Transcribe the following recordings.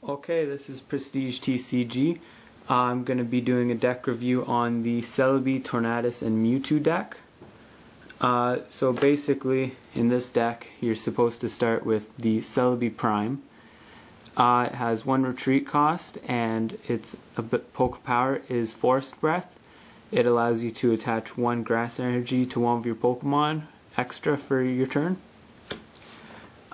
Okay, this is Prestige TCG. I'm going to be doing a deck review on the Celebi, Tornadus, and Mewtwo deck. So basically, in this deck, you're supposed to start with the Celebi Prime. It has 1 retreat cost, and its poke power is Forest Breath. It allows you to attach 1 grass energy to one of your Pokemon extra for your turn.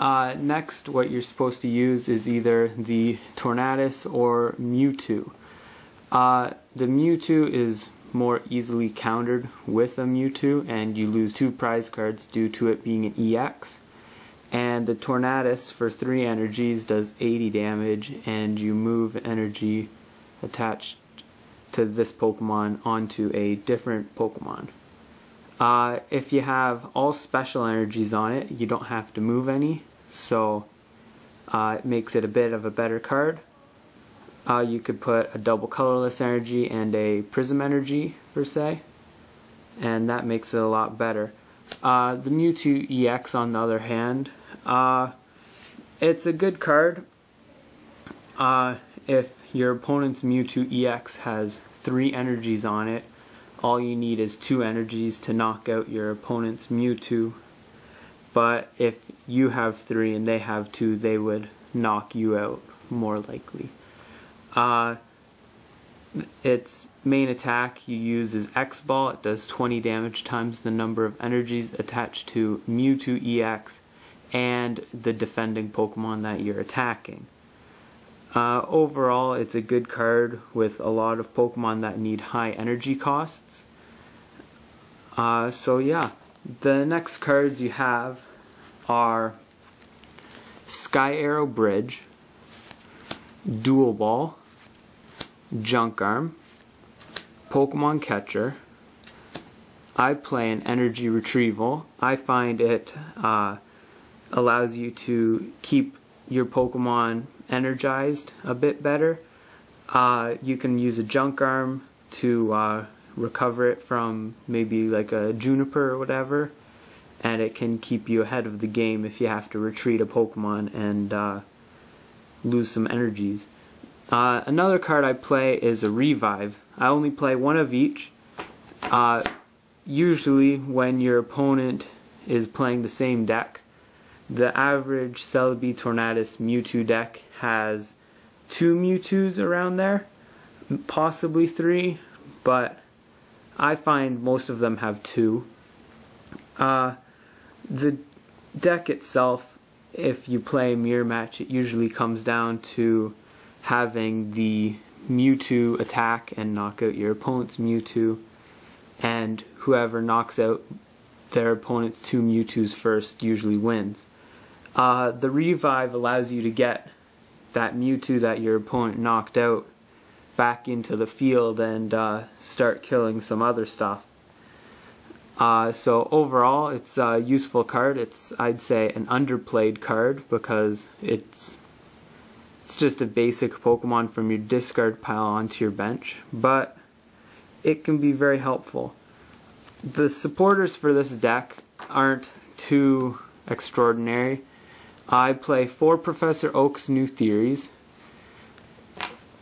Next, what you're supposed to use is either the Tornadus or Mewtwo. The Mewtwo is more easily countered with a Mewtwo, and you lose 2 prize cards due to it being an EX. And the Tornadus for 3 energies does 80 damage, and you move energy attached to this Pokemon onto a different Pokemon. If you have all special energies on it, you don't have to move any, so it makes it a bit of a better card. You could put a double colorless energy and a prism energy per se, and that makes it a lot better. The Mewtwo EX, on the other hand, it's a good card if your opponent's Mewtwo EX has 3 energies on it. All you need is 2 energies to knock out your opponent's Mewtwo. But if you have 3 and they have 2, they would knock you out more likely. Its main attack you use is X-Ball. It does 20 damage times the number of energies attached to Mewtwo EX and the defending Pokemon that you're attacking. Overall, it's a good card with a lot of Pokemon that need high energy costs. So yeah, the next cards you have are Sky Arrow Bridge, Dual Ball, Junk Arm, Pokemon Catcher. I play an Energy Retrieval. I find it allows you to keep your Pokemon energized a bit better. You can use a Junk Arm to recover it from maybe like a Juniper or whatever, and it can keep you ahead of the game if you have to retreat a Pokemon and lose some energies. Another card I play is a Revive. I only play 1 of each. Usually when your opponent is playing the same deck, the average Celebi, Tornadus, Mewtwo deck has 2 Mewtwo's around there, possibly 3, but I find most of them have 2. The deck itself, if you play a mirror match, it usually comes down to having the Mewtwo attack and knock out your opponent's Mewtwo, and whoever knocks out their opponent's 2 Mewtwo's first usually wins. The Revive allows you to get that Mewtwo that your opponent knocked out back into the field and start killing some other stuff. So overall, it's a useful card. It's, I'd say, an underplayed card because it's just a basic Pokemon from your discard pile onto your bench, but it can be very helpful. The supporters for this deck aren't too extraordinary. I play 4 Professor Oak's New Theories,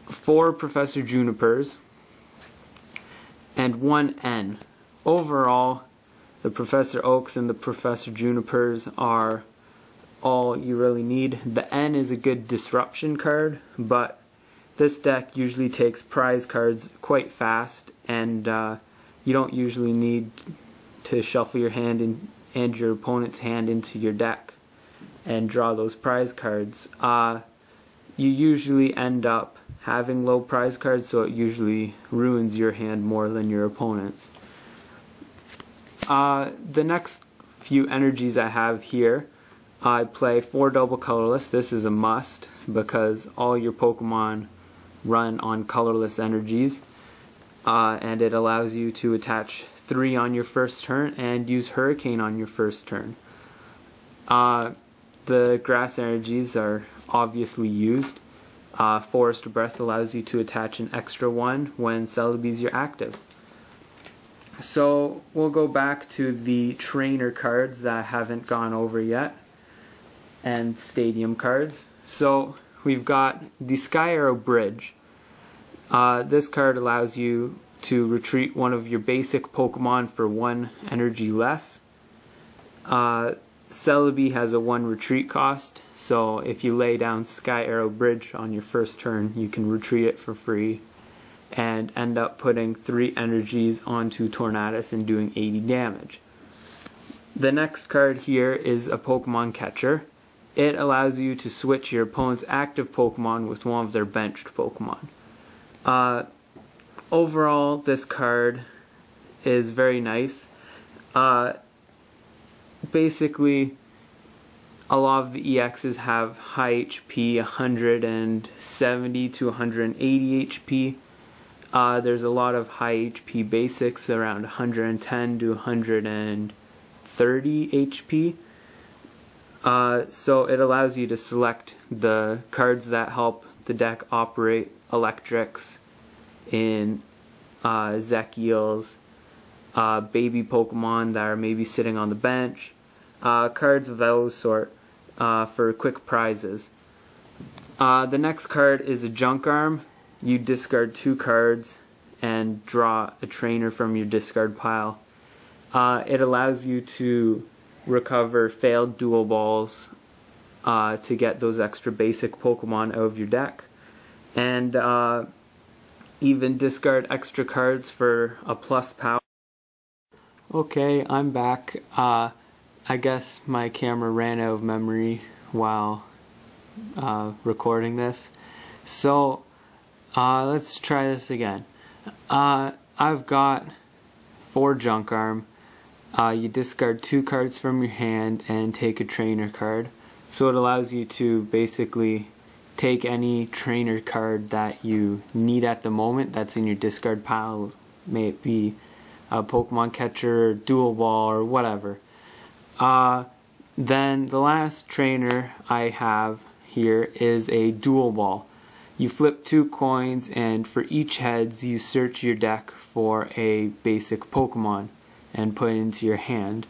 4 Professor Junipers, and 1 N. Overall, the Professor Oaks and the Professor Junipers are all you really need. The N is a good disruption card, but this deck usually takes prize cards quite fast, and you don't usually need to shuffle your hand and your opponent's hand into your deck and draw those prize cards. You usually end up having low prize cards, so it usually ruins your hand more than your opponent's. The next few energies I have here, I play 4 double colorless. This is a must because all your Pokemon run on colorless energies, and it allows you to attach 3 on your first turn and use Hurricane on your first turn. The grass energies are obviously used. Forest Breath allows you to attach an extra 1 when Celebes are active. So we'll go back to the trainer cards that I haven't gone over yet, and stadium cards. So we've got the Sky Arrow Bridge. This card allows you to retreat one of your basic Pokemon for 1 energy less. Celebi has a 1 retreat cost, so if you lay down Sky Arrow Bridge on your first turn, you can retreat it for free and end up putting 3 energies onto Tornadus and doing 80 damage. The next card here is a Pokemon Catcher. It allows you to switch your opponent's active Pokemon with one of their benched Pokemon. Overall, this card is very nice. Basically, a lot of the EXs have high HP, 170 to 180 HP. There's a lot of high HP basics, around 110 to 130 HP. So it allows you to select the cards that help the deck operate electrics in Zekiels, baby Pokemon that are maybe sitting on the bench, cards of those sort for quick prizes. The next card is a Junk Arm. You discard 2 cards and draw a trainer from your discard pile. It allows you to recover failed dual balls to get those extra basic Pokemon out of your deck, and even discard extra cards for a plus power. Okay, I'm back. I guess my camera ran out of memory while recording this, so let's try this again. I've got 4 Junk Arm. You discard 2 cards from your hand and take a trainer card. So it allows you to basically take any trainer card that you need at the moment that's in your discard pile. May it be a Pokemon Catcher, Dual Ball, or whatever. Then the last trainer I have here is a Dual Ball. You flip 2 coins, and for each heads you search your deck for a basic Pokemon and put it into your hand.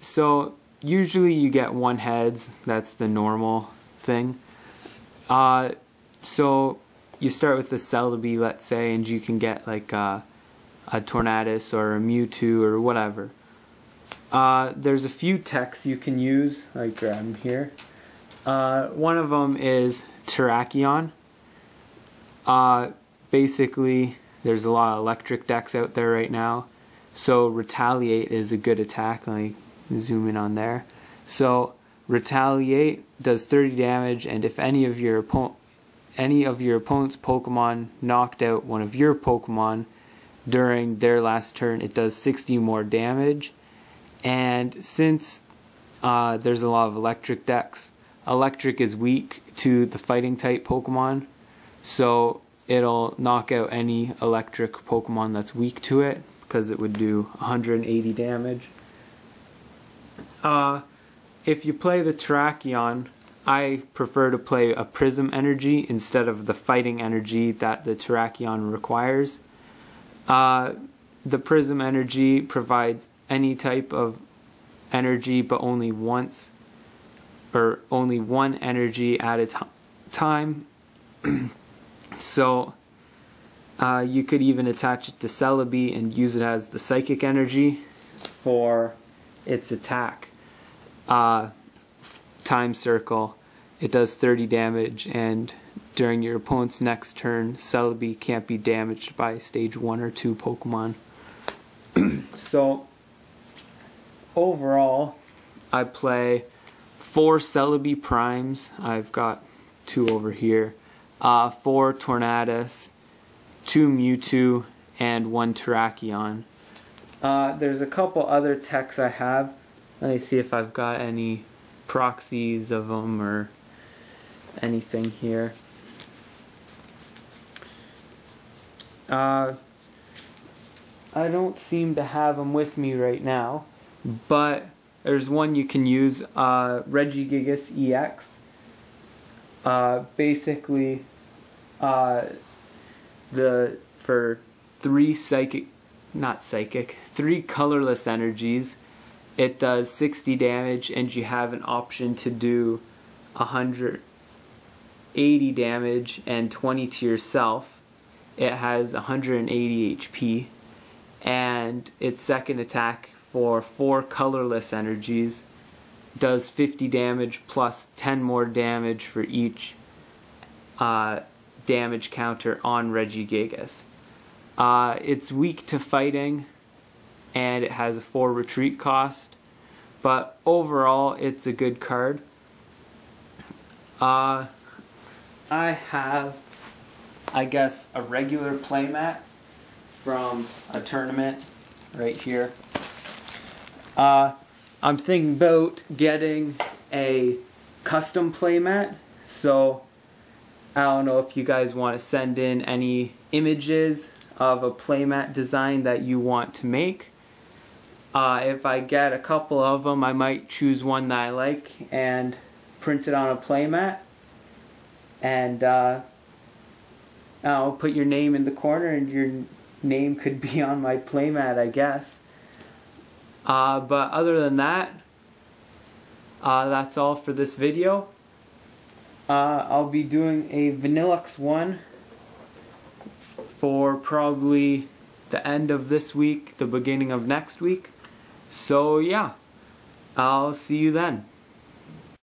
So usually you get 1 heads, that's the normal thing. So you start with the Celebi, let's say, and you can get like a Tornadus or a Mewtwo or whatever. There's a few techs you can use, like grab them here. One of them is Terrakion. Basically, there's a lot of electric decks out there right now, so Retaliate is a good attack. Let me zoom in on there. So Retaliate does 30 damage, and if any of your opponent's Pokemon knocked out one of your Pokemon during their last turn, it does 60 more damage. And since there's a lot of electric decks, electric is weak to the fighting type Pokemon, so it'll knock out any electric Pokemon that's weak to it, because it would do 180 damage. If you play the Terrakion, I prefer to play a Prism Energy instead of the fighting energy that the Terrakion requires. The Prism Energy provides any type of energy, but only once, or only 1 energy at a time. So you could even attach it to Celebi and use it as the Psychic Energy for its attack. Time Circle, it does 30 damage, and during your opponent's next turn, Celebi can't be damaged by stage 1 or 2 Pokemon. So overall, I play 4 Celebi Primes. I've got 2 over here. 4 Tornadus, 2 Mewtwo, and 1 Terrakion. There's a couple other techs I have. Let me see if I've got any proxies of them or anything here. I don't seem to have them with me right now, but there's one you can use, Regigigas EX. Basically, for 3 3 colorless energies, it does 60 damage, and you have an option to do 100 80 damage and 20 to yourself. It has 180 HP, and its second attack for 4 colorless energies does 50 damage plus 10 more damage for each damage counter on Regigigas. It's weak to fighting, and it has a 4 retreat cost, but overall it's a good card. I have, I guess, a regular playmat from a tournament right here. I'm thinking about getting a custom playmat, so I don't know if you guys want to send in any images of a playmat design that you want to make. If I get a couple of them, I might choose one that I like and print it on a playmat, and I'll put your name in the corner, and your name could be on my playmat, I guess. But other than that, that's all for this video. I'll be doing a Vanillux one for probably the end of this week, the beginning of next week. So yeah, I'll see you then.